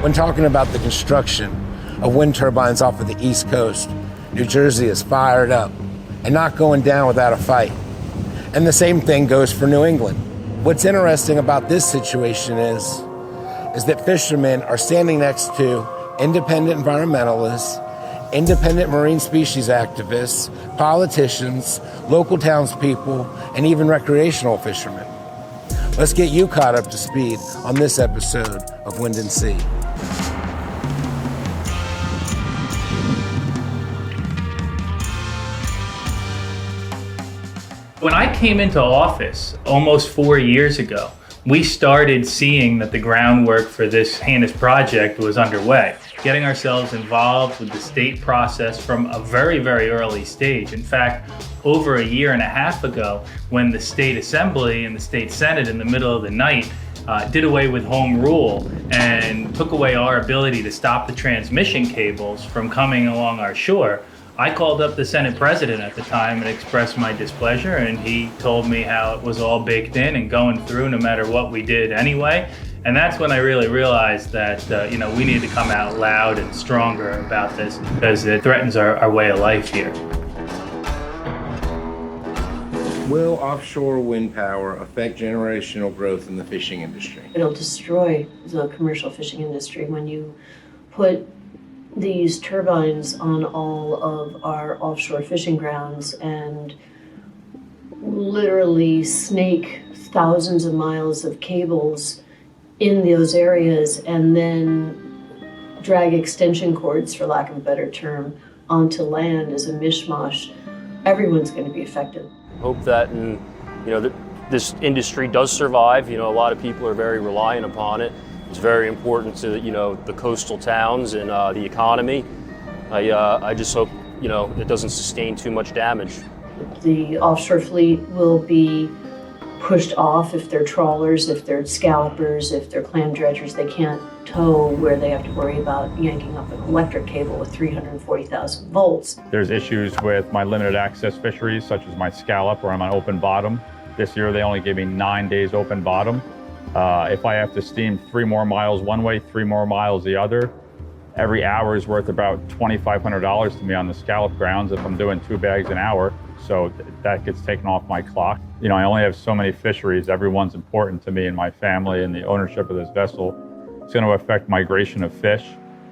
When talking about the construction of wind turbines off of the East Coast, New Jersey is fired up and not going down without a fight. And the same thing goes for New England. What's interesting about this situation is that fishermen are standing next to independent environmentalists, independent marine species activists, politicians, local townspeople, and even recreational fishermen. Let's get you caught up to speed on this episode of Wind and Sea. When I came into office almost 4 years ago, we started seeing that the groundwork for this heinous project was underway. Getting ourselves involved with the state process from a very, very early stage. In fact, over a year and a half ago, when the state assembly and the state senate in the middle of the night did away with home rule and took away our ability to stop the transmission cables from coming along our shore, I called up the Senate president at the time and expressed my displeasure, and he told me how it was all baked in and going through no matter what we did anyway. And that's when I really realized that we need to come out loud and stronger about this because it threatens our way of life here. Will offshore wind power affect generational growth in the fishing industry? It'll destroy the commercial fishing industry when you put these turbines on all of our offshore fishing grounds and literally snake thousands of miles of cables in those areas and then drag extension cords, for lack of a better term, onto land as a mishmash. Everyone's going to be affected. Hope that this industry does survive. A lot of people are very reliant upon it. It's very important to the coastal towns and the economy. I just hope it doesn't sustain too much damage. The offshore fleet will be pushed off if they're trawlers, if they're scallopers, if they're clam dredgers. They can't tow where they have to worry about yanking up an electric cable with 340,000 volts. There's issues with my limited access fisheries, such as my scallop, where I'm on open bottom. This year they only gave me 9 days open bottom. If I have to steam 3 more miles one way, 3 more miles the other, every hour is worth about $2,500 to me on the scallop grounds if I'm doing 2 bags an hour. So that gets taken off my clock. I only have so many fisheries. Everyone's important to me and my family, and the ownership of this vessel is going to affect migration of fish,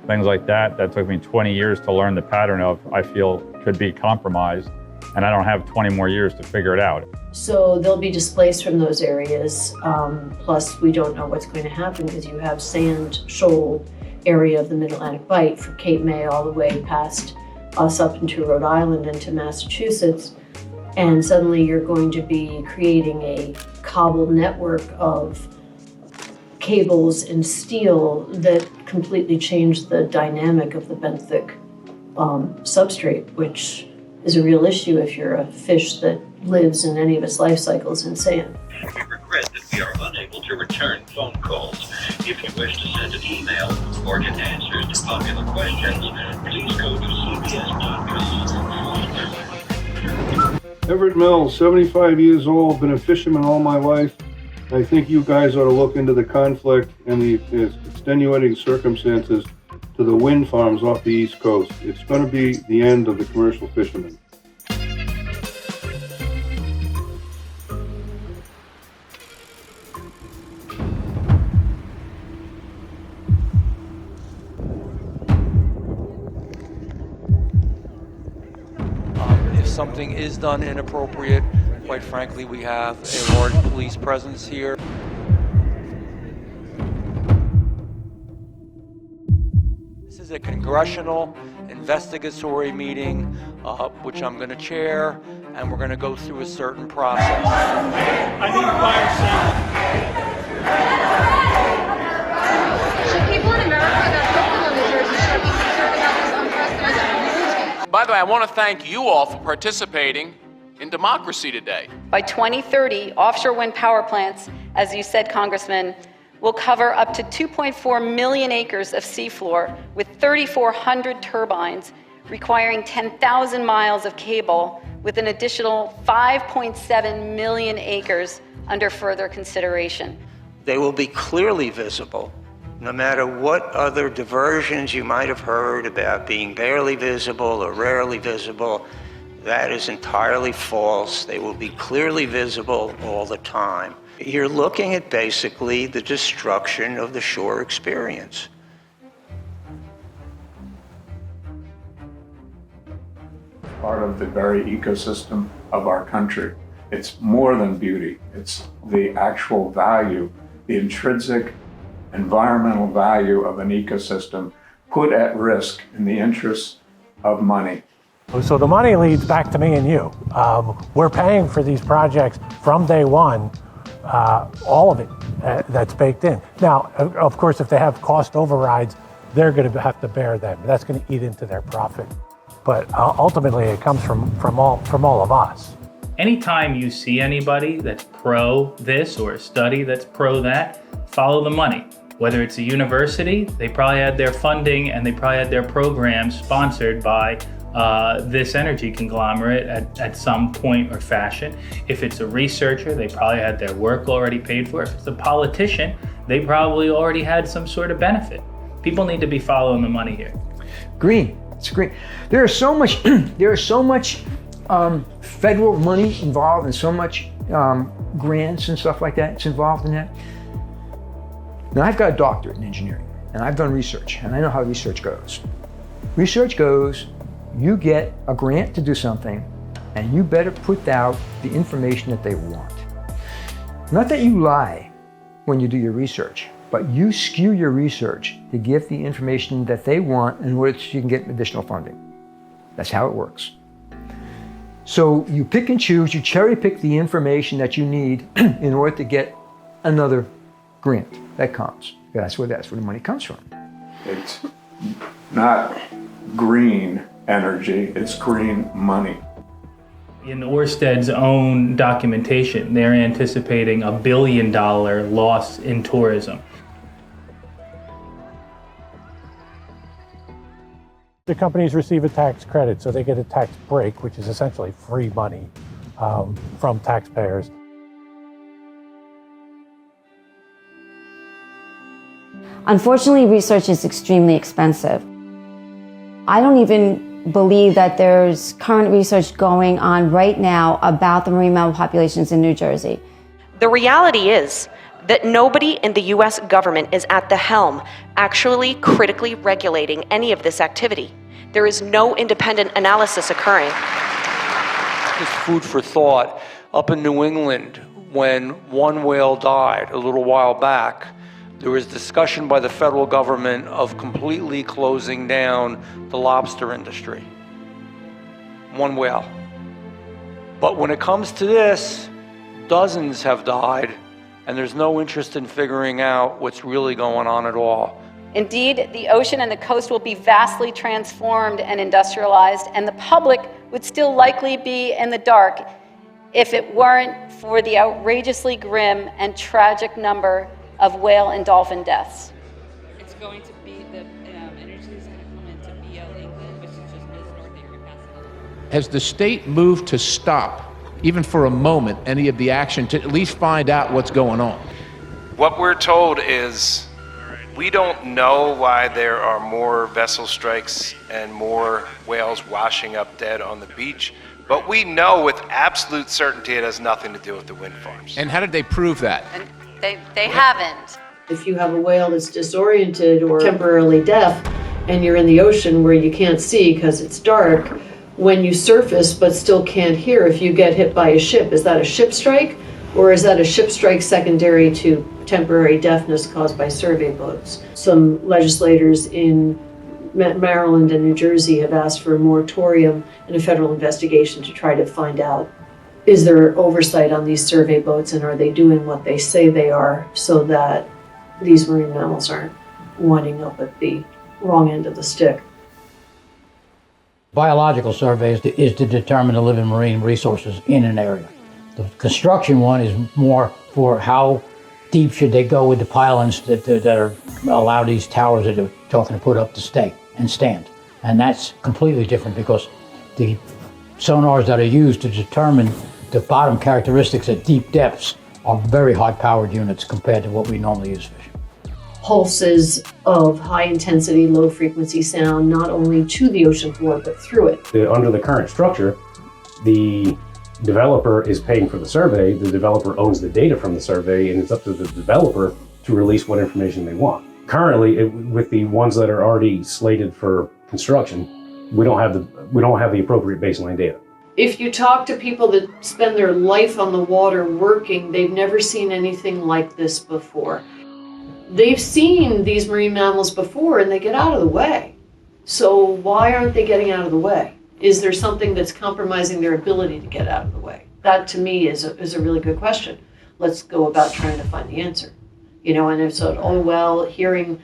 things like that. That took me 20 years to learn the pattern of, I feel could be compromised, and I don't have 20 more years to figure it out. So they'll be displaced from those areas. Plus, we don't know what's going to happen because you have sand shoal area of the Mid-Atlantic Bight from Cape May all the way past us up into Rhode Island into Massachusetts. And suddenly you're going to be creating a cobbled network of cables and steel that completely change the dynamic of the benthic substrate, which is a real issue if you're a fish that lives in any of its life cycles in sand. We regret that we are unable to return phone calls. If you wish to send an email or get answers to popular questions, please go to cbs.com. Everett Mills, 75 years old, been a fisherman all my life. I think you guys ought to look into the conflict and the extenuating circumstances to the wind farms off the East Coast. It's going to be the end of the commercial fishermen. If something is done inappropriate, quite frankly, we have a large police presence here. This is a congressional investigatory meeting, which I'm going to chair, and we're going to go through a certain process. I need fire safety. Should people in America that don't live in New Jersey should be concerned about this unprecedented? By the way, I want to thank you all for participating in democracy today. By 2030, offshore wind power plants, as you said, Congressman, will cover up to 2.4 million acres of seafloor with 3,400 turbines requiring 10,000 miles of cable with an additional 5.7 million acres under further consideration. They will be clearly visible No matter what other diversions you might have heard about being barely visible or rarely visible, that is entirely false. They will be clearly visible all the time. You're looking at basically the destruction of the shore experience. Part of the very ecosystem of our country. It's more than beauty. It's the actual value, the intrinsic environmental value of an ecosystem put at risk in the interests of money. So the money leads back to me and you. We're paying for these projects from day one, all of it that's baked in. Now, of course, if they have cost overrides, they're going to have to bear them. That's going to eat into their profit. But ultimately, it comes from all of us. Anytime you see anybody that's pro this or a study that's pro that, follow the money. Whether it's a university, they probably had their funding and they probably had their programs sponsored by this energy conglomerate at some point or fashion. If it's a researcher, they probably had their work already paid for. If it's a politician, they probably already had some sort of benefit. People need to be following the money here. Green, it's green. There is so much, federal money involved and so much grants and stuff like that. It's involved in that. Now, I've got a doctorate in engineering, and I've done research, and I know how research goes. Research goes, you get a grant to do something, and you better put out the information that they want. Not that you lie when you do your research, but you skew your research to give the information that they want in order so you can get additional funding. That's how it works. So you pick and choose, you cherry pick the information that you need in order to get another grant that comes. That's where the money comes from. It's not green energy, it's green money. In Ørsted's own documentation, they're anticipating $1 billion loss in tourism. The companies receive a tax credit, so they get a tax break, which is essentially free money from taxpayers. Unfortunately, research is extremely expensive. I don't even believe that there's current research going on right now about the marine mammal populations in New Jersey. The reality is that nobody in the U.S. government is at the helm actually critically regulating any of this activity. There is no independent analysis occurring. Just food for thought. Up in New England, when one whale died a little while back, there was discussion by the federal government of completely closing down the lobster industry. One whale. But when it comes to this, dozens have died, and there's no interest in figuring out what's really going on at all. Indeed, the ocean and the coast will be vastly transformed and industrialized, and the public would still likely be in the dark if it weren't for the outrageously grim and tragic number of whale and dolphin deaths. It's going to be, the energy is going to come into BL England, which is just north of Erie Pasadena. Has the state moved to stop, even for a moment, any of the action to at least find out what's going on? What we're told is we don't know why there are more vessel strikes and more whales washing up dead on the beach, but we know with absolute certainty it has nothing to do with the wind farms. And how did they prove that? And they haven't. If you have a whale that's disoriented or temporarily deaf and you're in the ocean where you can't see because it's dark, when you surface but still can't hear, if you get hit by a ship, is that a ship strike? Or is that a ship strike secondary to temporary deafness caused by survey boats? Some legislators in Maryland and New Jersey have asked for a moratorium and a federal investigation to try to find out, is there oversight on these survey boats and are they doing what they say they are so that these marine mammals aren't winding up at the wrong end of the stick? Biological survey is to determine the living marine resources in an area. The construction one is more for how deep should they go with the pylons that are allow these towers that they're talking to put up to stay and stand. And that's completely different because the sonars that are used to determine the bottom characteristics at deep depths are very high-powered units compared to what we normally use fishing. pulses of high intensity, low frequency sound, not only to the ocean floor, but through it. Under the current structure, the developer is paying for the survey, the developer owns the data from the survey, and it's up to the developer to release what information they want. Currently, with the ones that are already slated for construction, we don't have the appropriate baseline data. If you talk to people that spend their life on the water working, they've never seen anything like this before. They've seen these marine mammals before and they get out of the way. So why aren't they getting out of the way? Is there something that's compromising their ability to get out of the way? That to me is a really good question. Let's go about trying to find the answer. And if so, hearing,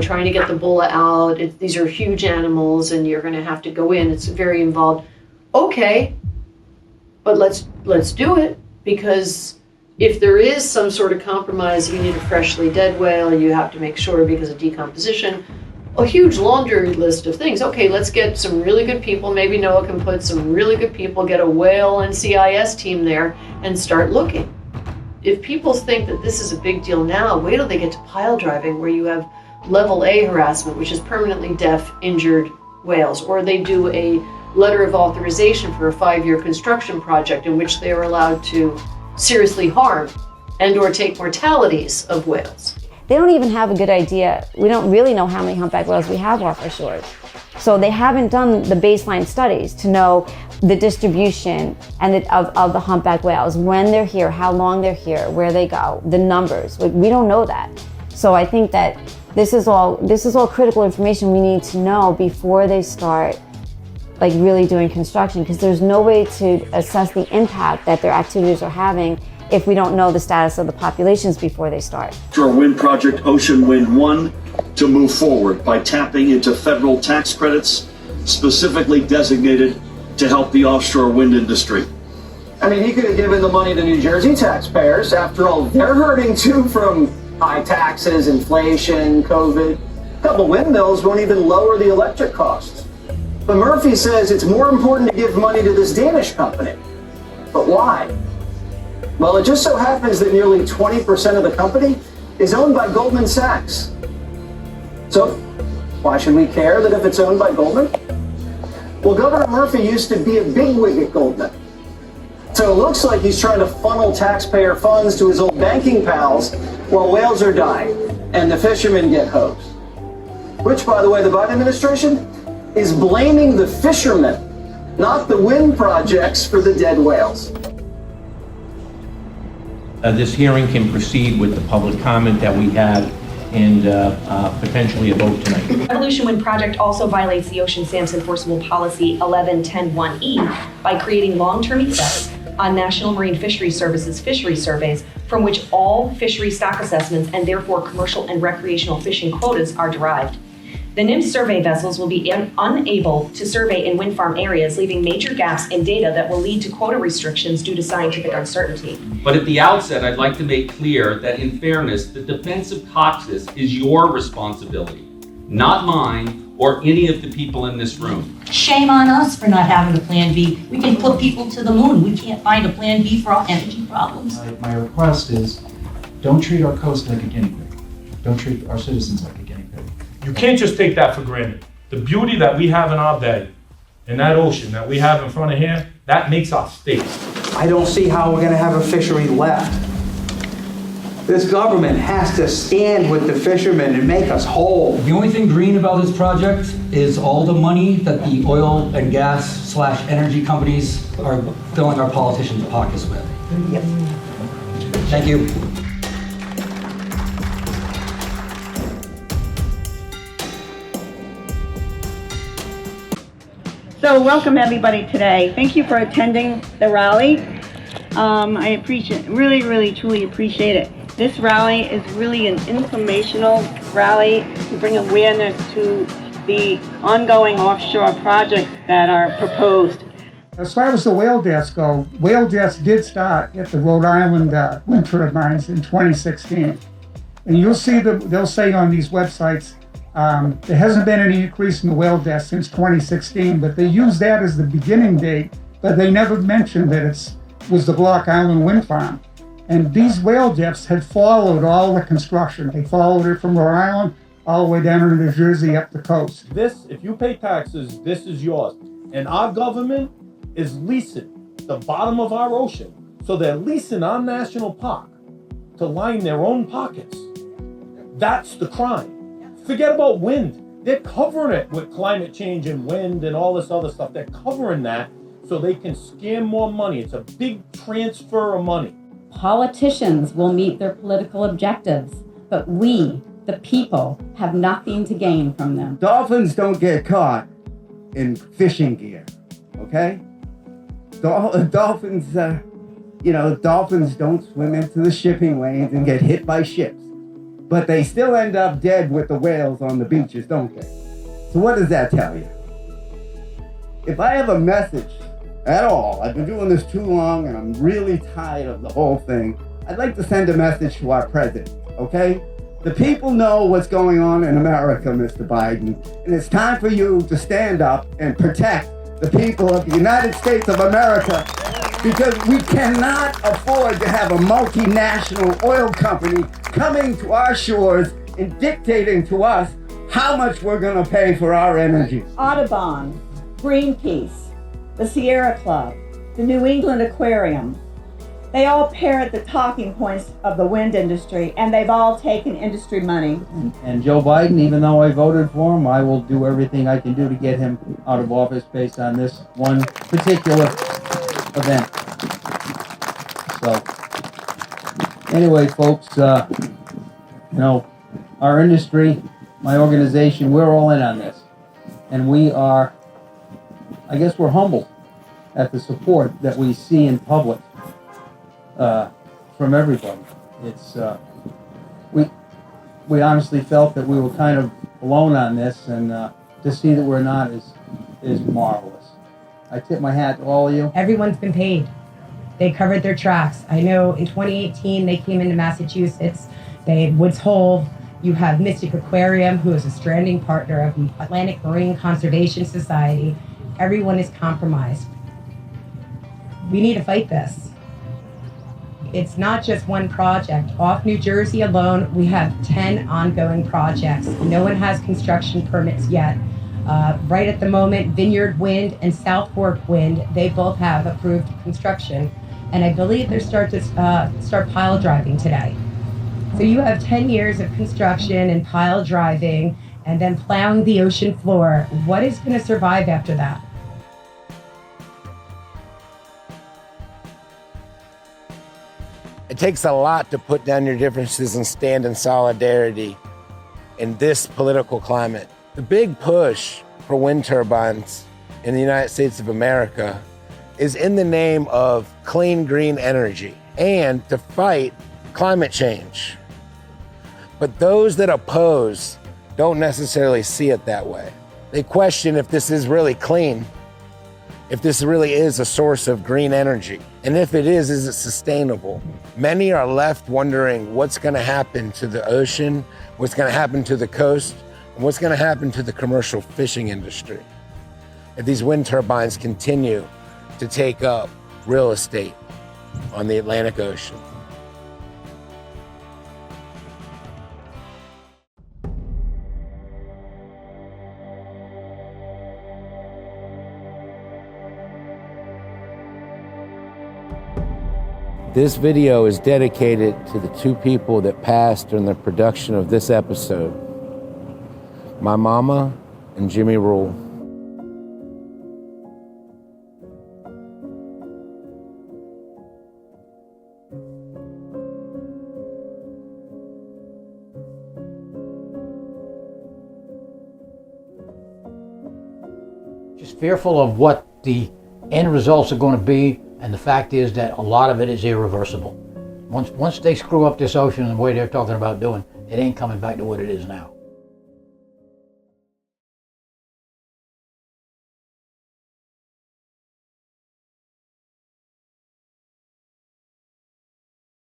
trying to get the bulla out, these are huge animals and you're gonna have to go in, it's very involved. Okay, but let's do it, because if there is some sort of compromise, you need a freshly dead whale, you have to make sure because of decomposition, a huge laundry list of things. Okay, let's get some really good people, maybe NOAA can put some really good people, get a whale and CIS team there and start looking. If people think that this is a big deal now, wait till they get to pile driving where you have level A harassment, which is permanently deaf, injured whales, or they do a letter of authorization for a 5-year construction project in which they are allowed to seriously harm and or take mortalities of whales. They don't even have a good idea. We don't really know how many humpback whales we have off our shores. So they haven't done the baseline studies to know the distribution and of the humpback whales, when they're here, how long they're here, where they go, the numbers. We don't know that. So I think that this is all critical information we need to know before they start really doing construction, because there's no way to assess the impact that their activities are having if we don't know the status of the populations before they start. Offshore wind project Ocean Wind 1 to move forward by tapping into federal tax credits specifically designated to help the offshore wind industry. I mean, he could have given the money to New Jersey taxpayers. After all, they're hurting too from high taxes, inflation, COVID. A couple windmills won't even lower the electric costs. But Murphy says it's more important to give money to this Danish company. But why? Well, it just so happens that nearly 20% of the company is owned by Goldman Sachs. So why should we care that if it's owned by Goldman? Well, Governor Murphy used to be a bigwig at Goldman. So it looks like he's trying to funnel taxpayer funds to his old banking pals while whales are dying and the fishermen get hosed. Which, by the way, the Biden administration is blaming the fishermen, not the wind projects, for the dead whales. This hearing can proceed with the public comment that we have and potentially a vote tonight. The Revolution Wind Project also violates the Ocean SAM's enforceable policy 11.10.1e by creating long-term effects on National Marine Fisheries Service's fishery surveys, from which all fishery stock assessments and therefore commercial and recreational fishing quotas are derived. The NIMS survey vessels will be unable to survey in wind farm areas, leaving major gaps in data that will lead to quota restrictions due to scientific uncertainty. But at the outset, I'd like to make clear that in fairness, the defense of Cox's is your responsibility, not mine or any of the people in this room. Shame on us for not having a plan B. We can put people to the moon. We can't find a plan B for our energy problems. My request is, don't treat our coast like a guinea pig. Don't treat our citizens like a guinea pig. You can't just take that for granted. The beauty that we have in our bay, in that ocean that we have in front of here, that makes our state. I don't see how we're gonna have a fishery left. This government has to stand with the fishermen and make us whole. The only thing green about this project is all the money that the oil and gas / energy companies are filling our politicians' pockets with. Yep. Thank you. So welcome everybody today. Thank you for attending the rally. I appreciate, really, truly appreciate it. This rally is really an informational rally to bring awareness to the ongoing offshore projects that are proposed. As far as the whale deaths go, whale deaths did start at the Rhode Island wind turbines in 2016. And you'll see they'll say on these websites, there hasn't been any increase in the whale deaths since 2016, but they use that as the beginning date, but they never mentioned that it was the Block Island wind farm. And these whale deaths had followed all the construction. They followed it from Rhode Island all the way down to New Jersey up the coast. This, if you pay taxes, this is yours. And our government is leasing the bottom of our ocean. So they're leasing our national park to line their own pockets. That's the crime. Forget about wind. They're covering it with climate change and wind and all this other stuff. They're covering that so they can scam more money. It's a big transfer of money. Politicians will meet their political objectives, but we, the people, have nothing to gain from them. Dolphins don't get caught in fishing gear, okay? Dolphins, dolphins don't swim into the shipping lanes and get hit by ships. But they still end up dead with the whales on the beaches, don't they? So what does that tell you? If I have a message at all, I've been doing this too long and I'm really tired of the whole thing, I'd like to send a message to our president, okay? The people know what's going on in America, Mr. Biden, and it's time for you to stand up and protect the people of the United States of America, because we cannot afford to have a multinational oil company coming to our shores and dictating to us how much we're going to pay for our energy. Audubon, Greenpeace, the Sierra Club, the New England Aquarium, they all parrot the talking points of the wind industry, and they've all taken industry money. And Joe Biden, even though I voted for him, I will do everything I can do to get him out of office based on this one particular event. So, anyway, folks, our industry, my organization, we're all in on this. And we are, I guess we're humbled at the support that we see in public from everybody. It's, we honestly felt that we were kind of alone on this, and to see that we're not is marvelous. I tip my hat to all of you. Everyone's been paid. They covered their tracks. I know in 2018 they came into Massachusetts. They had Woods Hole. You have Mystic Aquarium, who is a stranding partner of the Atlantic Marine Conservation Society. Everyone is compromised. We need to fight this. It's not just one project. Off New Jersey alone, we have 10 ongoing projects. No one has construction permits yet. Right at the moment, Vineyard Wind and South Fork Wind, they both have approved construction. And I believe they're start pile driving today. So you have 10 years of construction and pile driving and then plowing the ocean floor. What is going to survive after that? It takes a lot to put down your differences and stand in solidarity in this political climate. The big push for wind turbines in the United States of America is in the name of clean, green energy and to fight climate change. But those that oppose don't necessarily see it that way. They question if this is really clean, if this really is a source of green energy, and if it is it sustainable? Many are left wondering what's going to happen to the ocean, what's going to happen to the coast, and what's going to happen to the commercial fishing industry if these wind turbines continue to take up real estate on the Atlantic Ocean. This video is dedicated to the two people that passed during the production of this episode, my mama and Jimmy Rule. Just fearful of what the end results are going to be. And the fact is that a lot of it is irreversible. Once they screw up this ocean the way they're talking about doing, it ain't coming back to what it is now.